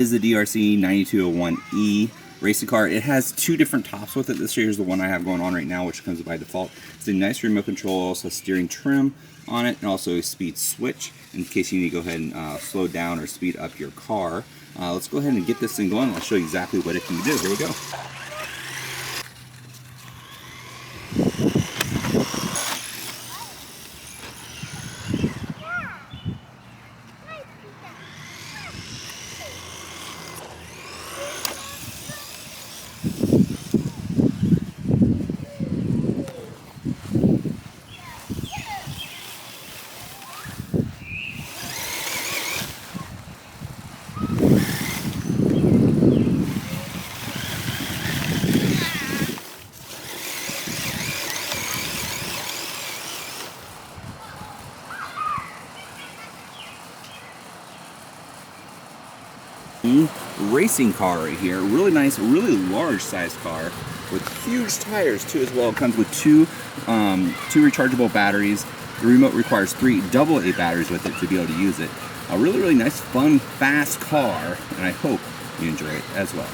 Is the DEERC 9201E racing car. It has two different tops with it. This here is the one I have going on right now, which comes by default. It's a nice remote control, also steering trim on it, and also a speed switch in case you need to go ahead and slow down or speed up your car. Let's go ahead and get this thing going. I'll show you exactly what it can do. Here we go. Racing car right here, really nice, really large size car with huge tires too as well. It comes with two rechargeable batteries. The remote requires 3 AA batteries with it to be able to use it. A really nice, fun, fast car, and I hope you enjoy it as well.